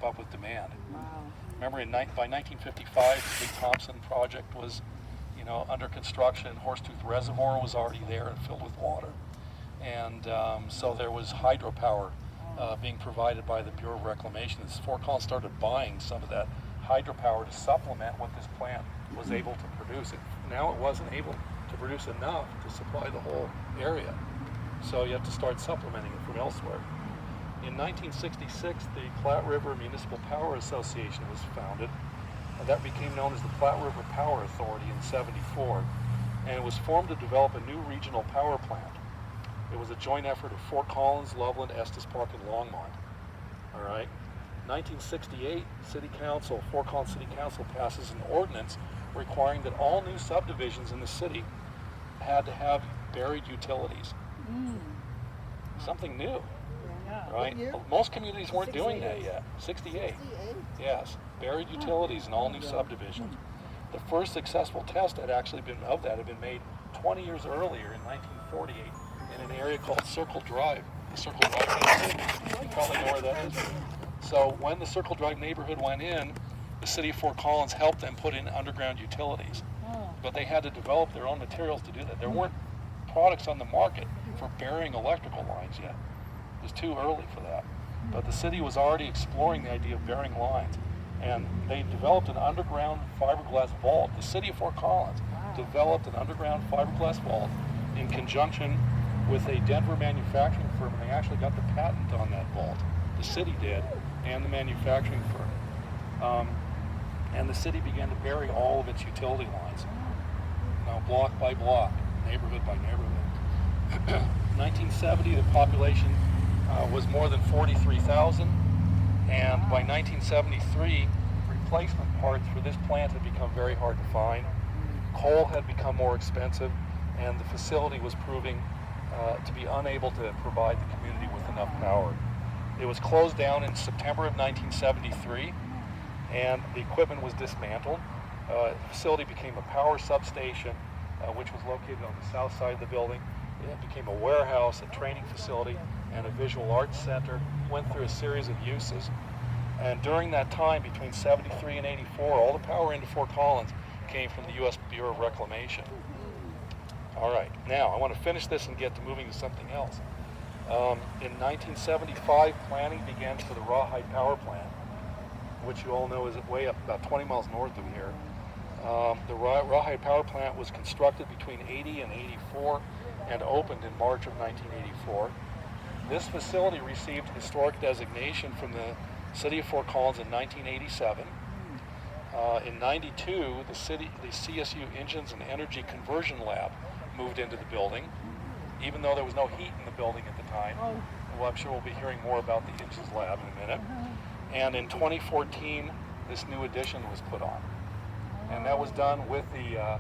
up with demand. Wow. Remember, by 1955, the Big Thompson project was, under construction. Horsetooth Reservoir was already there and filled with water, and so there was hydropower being provided by the Bureau of Reclamation. As Fort Collins started buying some of that hydropower to supplement what this plant was able to produce. Now it wasn't able to produce enough to supply the whole area, so you have to start supplementing it from elsewhere. In 1966, the Platte River Municipal Power Association was founded. That became known as the Platte River Power Authority in '74, and it was formed to develop a new regional power plant. It was a joint effort of Fort Collins, Loveland, Estes Park, and Longmont. All right. 1968, Fort Collins City Council passes an ordinance requiring that all new subdivisions in the city had to have buried utilities. Something new. Right? Most communities weren't doing that yet. 68. Yes. Buried utilities in all new subdivisions. The first successful test had been made 20 years earlier in 1948 in an area called Circle Drive. The Circle Drive neighborhood. You probably know where that is. So when the Circle Drive neighborhood went in, the city of Fort Collins helped them put in underground utilities. But they had to develop their own materials to do that. There weren't products on the market for burying electrical lines yet. It was too early for that. But the city was already exploring the idea of burying lines. And they developed an underground fiberglass vault. The city of Fort Collins developed an underground fiberglass vault in conjunction with a Denver manufacturing firm, and they actually got the patent on that vault. The city did, and the manufacturing firm. And the city began to bury all of its utility lines, block by block, neighborhood by neighborhood. 1970, the population was more than 43,000, and by 1973, replacement parts for this plant had become very hard to find. Coal had become more expensive, and the facility was proving to be unable to provide the community with enough power. It was closed down in September of 1973, and the equipment was dismantled. The facility became a power substation, which was located on the south side of the building. It became a warehouse, a training facility, and a visual arts center. Went through a series of uses. And during that time, between 73 and 84, all the power into Fort Collins came from the U.S. Bureau of Reclamation. All right, now I want to finish this and get to moving to something else. In 1975, planning began for the Rawhide Power Plant, which you all know is way up about 20 miles north of here. The Rawhide Power Plant was constructed between 80 and 84 and opened in March of 1984. This facility received historic designation from the city of Fort Collins in 1987. In 92, the CSU Engines and Energy Conversion Lab moved into the building, even though there was no heat in the building at the time. Well, I'm sure we'll be hearing more about the Engines Lab in a minute. And in 2014, this new addition was put on. And that was done with the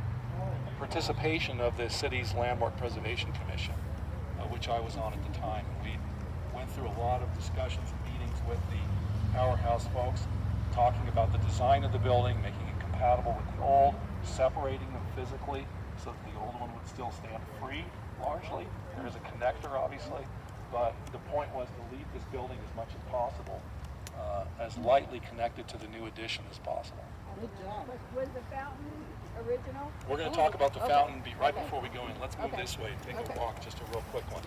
participation of the city's Landmark Preservation Commission, which I was on at the time. We went through a lot of discussions and meetings with the Powerhouse folks, talking about the design of the building, making it compatible with the old, separating them physically so that the old one would still stand free, largely. There is a connector, obviously, but the point was to leave this building as much as possible, as lightly connected to the new addition as possible. Good job. Was the fountain original? We're going to talk about the fountain right before we go in. Let's move this way, take a walk, just a real quick one.